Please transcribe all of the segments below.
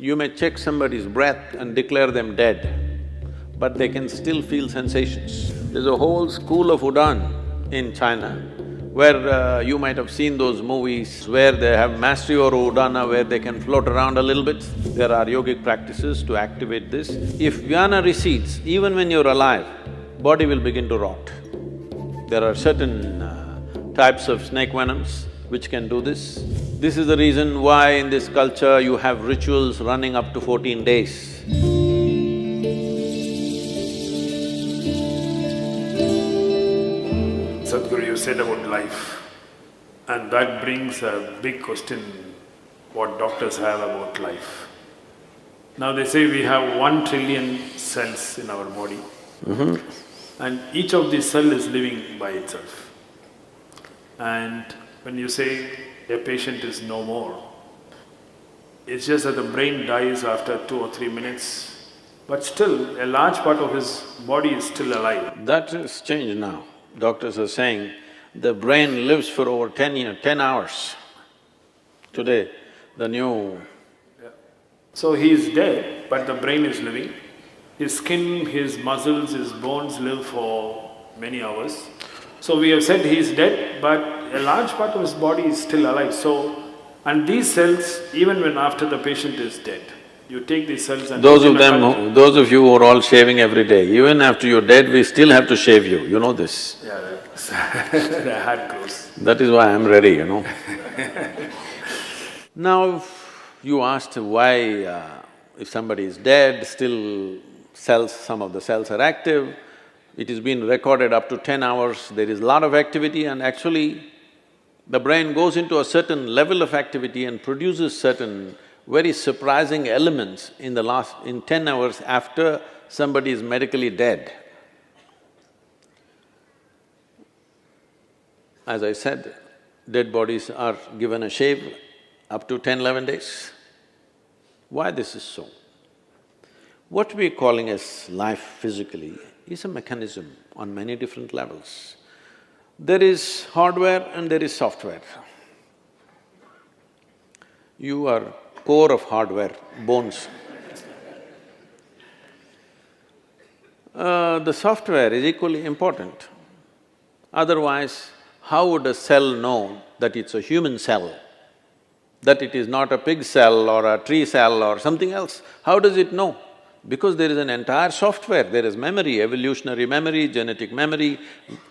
You may check somebody's breath and declare them dead, but they can still feel sensations. There's a whole school of Udaan in China, where you might have seen those movies where they have mastery over Udana, where they can float around a little bit. There are yogic practices to activate this. If jnana recedes, even when you're alive, body will begin to rot. There are certain types of snake venoms which can do this. This is the reason why in this culture you have rituals running up to 14 days. Sadhguru, you said about life, and that brings a big question what doctors have about life. Now they say we have 1 trillion cells in our body, and each of these cells is living by itself. And when you say a patient is no more, it's just that the brain dies after 2 or 3 minutes, but still a large part of his body is still alive. That has changed now. Doctors are saying the brain lives for over 10 hours. Today, the new… So he is dead, but the brain is living. His skin, his muscles, his bones live for many hours. So we have said he is dead, but a large part of his body is still alive. So, and these cells, even when after the patient is dead, you take these cells and… Those of you who are all shaving every day, even after you're dead, we still have to shave you, you know this. Yeah, the hard clothes. That is why I'm ready, you know. Now, you asked why if somebody is dead, still some of the cells are active. It has been recorded up to 10 hours, there is a lot of activity, and actually the brain goes into a certain level of activity and produces certain very surprising elements in 10 hours after somebody is medically dead. As I said, dead bodies are given a shave up to 10, 11 days. Why this is so? What we're calling as life physically is a mechanism on many different levels. There is hardware and there is software. You are core of hardware, bones. The software is equally important. Otherwise, how would a cell know that it's a human cell, that it is not a pig cell or a tree cell or something else? How does it know? Because there is an entire software, there is memory, evolutionary memory, genetic memory,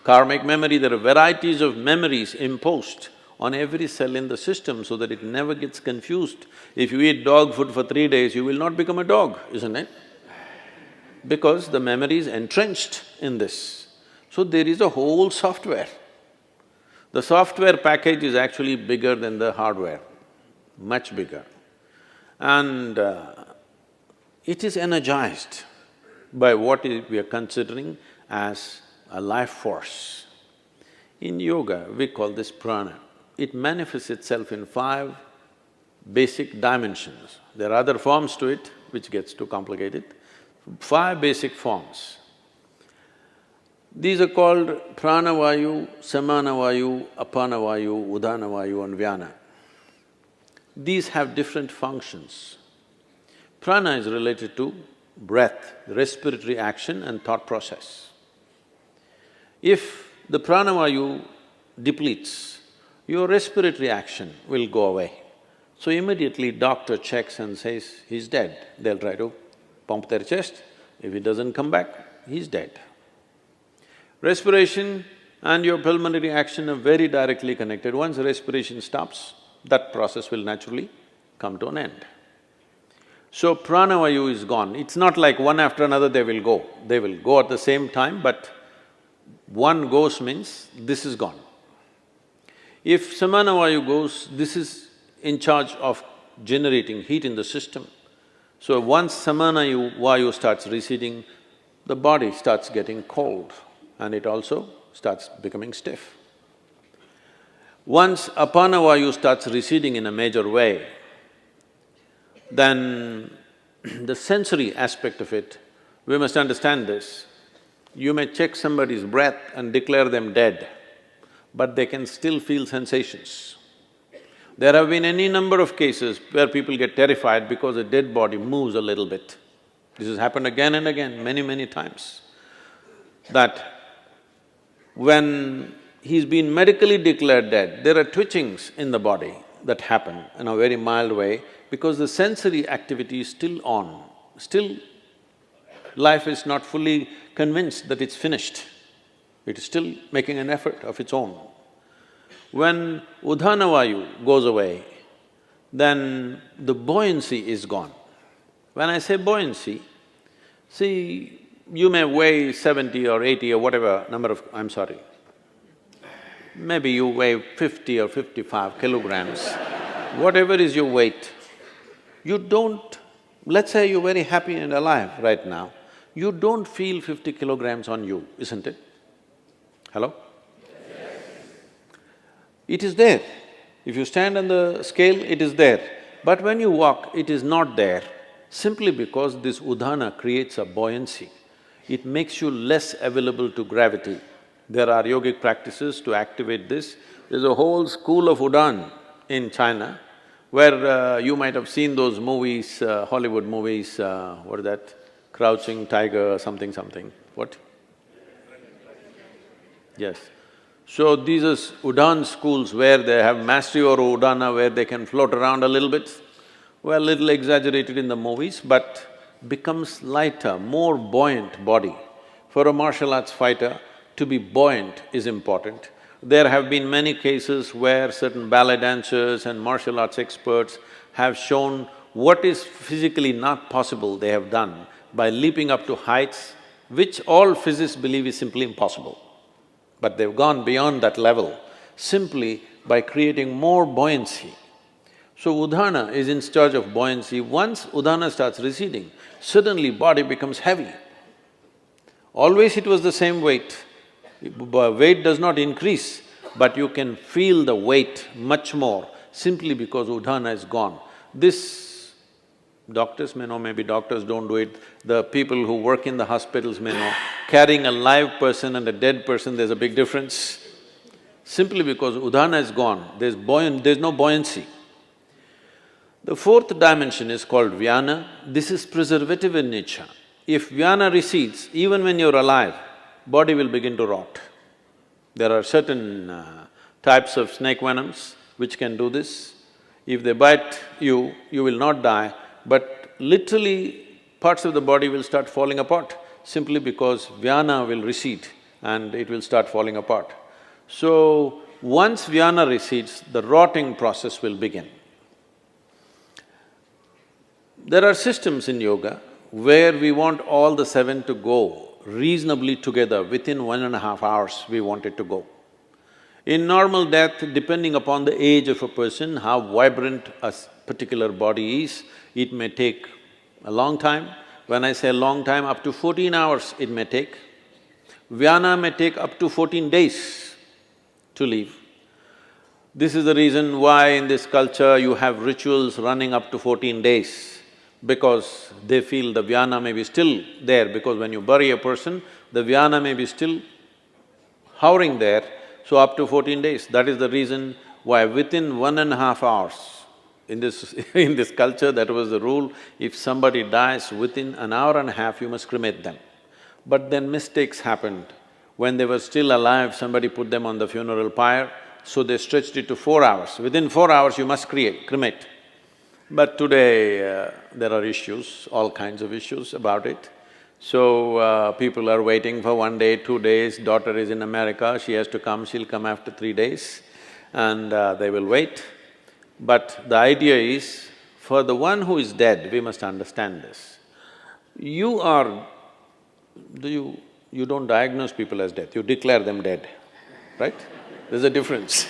karmic memory, there are varieties of memories imposed on every cell in the system so that it never gets confused. If you eat dog food for 3 days, you will not become a dog, isn't it? Because the memory is entrenched in this. So there is a whole software. The software package is actually bigger than the hardware, much bigger. And it is energized by what we are considering as a life force. In yoga, we call this prana. It manifests itself in 5 basic dimensions. There are other forms to it, which gets too complicated. 5 basic forms. These are called pranavayu, samanavayu, apanavayu, udanavayu and vyana. These have different functions. Prana is related to breath, respiratory action and thought process. If the pranavayu depletes, your respiratory action will go away. So immediately doctor checks and says, he's dead. They'll try to pump their chest. If it doesn't come back, he's dead. Respiration and your pulmonary action are very directly connected. Once respiration stops, that process will naturally come to an end. So pranavayu is gone. It's not like one after another they will go. They will go at the same time, but one goes means this is gone. If samanavayu goes, this is in charge of generating heat in the system. So once samanavayu starts receding, the body starts getting cold and it also starts becoming stiff. Once apanavayu starts receding in a major way, then the sensory aspect of it, we must understand this. You may check somebody's breath and declare them dead, but they can still feel sensations. There have been any number of cases where people get terrified because a dead body moves a little bit. This has happened again and again, many times. That when he's been medically declared dead, there are twitchings in the body that happen in a very mild way because the sensory activity is still on. Still, life is not fully convinced that it's finished. It is still making an effort of its own. When Udhanavayu goes away, then the buoyancy is gone. When I say buoyancy, see, you may weigh 70 or 80 or whatever number of… I'm sorry, maybe you weigh 50 or 55 kilograms, whatever is your weight, you don't… let's say you're very happy and alive right now, you don't feel 50 kilograms on you, isn't it? Hello? It is there. If you stand on the scale, it is there. But when you walk, it is not there, simply because this udhana creates a buoyancy. It makes you less available to gravity. There are yogic practices to activate this. There's a whole school of Udan in China, where you might have seen those movies, Hollywood movies, what is that? Crouching Tiger, something. What? Yes. So these are Udan schools where they have mastery over Udana, where they can float around a little bit. Well, little exaggerated in the movies, but becomes lighter, more buoyant body. For a martial arts fighter, to be buoyant is important. There have been many cases where certain ballet dancers and martial arts experts have shown what is physically not possible they have done by leaping up to heights which all physicists believe is simply impossible. But they've gone beyond that level simply by creating more buoyancy. So udhana is in charge of buoyancy. Once udhana starts receding, suddenly body becomes heavy. Always it was the same weight. Weight does not increase, but you can feel the weight much more simply because udhana is gone. This doctors may know, maybe doctors don't do it, the people who work in the hospitals may know, carrying a live person and a dead person, there's a big difference. Simply because udhana is gone, there's no buoyancy. The fourth dimension is called vyana. This is preservative in nature. If vyana recedes, even when you're alive, body will begin to rot. There are certain types of snake venoms which can do this. If they bite you, you will not die, but literally parts of the body will start falling apart simply because vyana will recede and it will start falling apart. So, once vyana recedes, the rotting process will begin. There are systems in yoga where we want all the seven to go reasonably together, within 1.5 hours we want it to go. In normal death, depending upon the age of a person, how vibrant a particular body is, it may take a long time. When I say a long time, up to 14 hours it may take. Vyana may take up to 14 days to leave. This is the reason why in this culture you have rituals running up to 14 days, because they feel the vyana may be still there, because when you bury a person, the vyana may be still hovering there, so up to 14 days. That is the reason why within 1.5 hours, in this culture that was the rule, if somebody dies within an hour and a half, you must cremate them. But then mistakes happened. When they were still alive, somebody put them on the funeral pyre, so they stretched it to 4 hours. Within 4 hours, you must cremate. But today, there are issues, all kinds of issues about it. So, people are waiting for 1 day, 2 days, daughter is in America, she has to come, she'll come after 3 days, and they will wait. But the idea is, for the one who is dead, we must understand this. You don't diagnose people as dead, you declare them dead, right? There's a difference.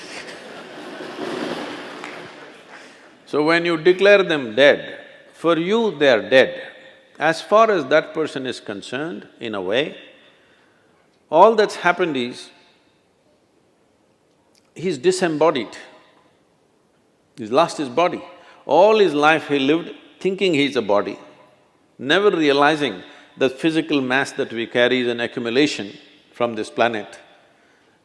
So when you declare them dead, for you they are dead. As far as that person is concerned, in a way, all that's happened is, he's disembodied. He's lost his body. All his life he lived thinking he's a body, never realizing the physical mass that we carry is an accumulation from this planet.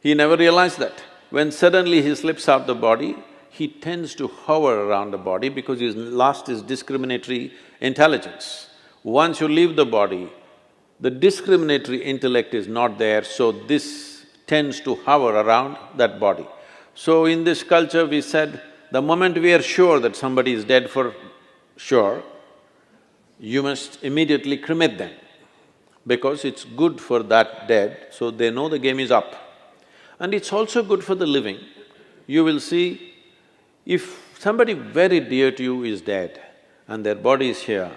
He never realized that. When suddenly he slips out the body, he tends to hover around the body because he's lost his discriminatory intelligence. Once you leave the body, the discriminatory intellect is not there, so this tends to hover around that body. So in this culture we said, the moment we are sure that somebody is dead for sure, you must immediately cremate them, because it's good for that dead, so they know the game is up. And it's also good for the living. You will see, if somebody very dear to you is dead and their body is here,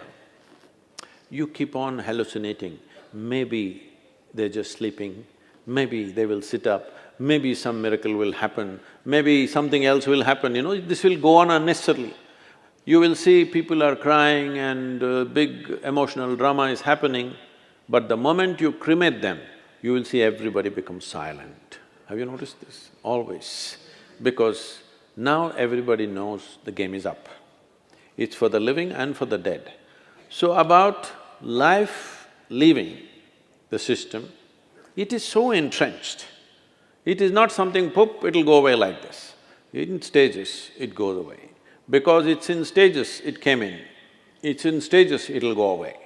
you keep on hallucinating. Maybe they're just sleeping, maybe they will sit up, maybe some miracle will happen, maybe something else will happen, this will go on unnecessarily. You will see people are crying and big emotional drama is happening, but the moment you cremate them, you will see everybody become silent. Have you noticed this? Always. Because now everybody knows the game is up. It's for the living and for the dead. So about life leaving the system, it is so entrenched. It is not something, poof, it'll go away like this. In stages, it goes away. Because it's in stages, it came in. It's in stages, it'll go away.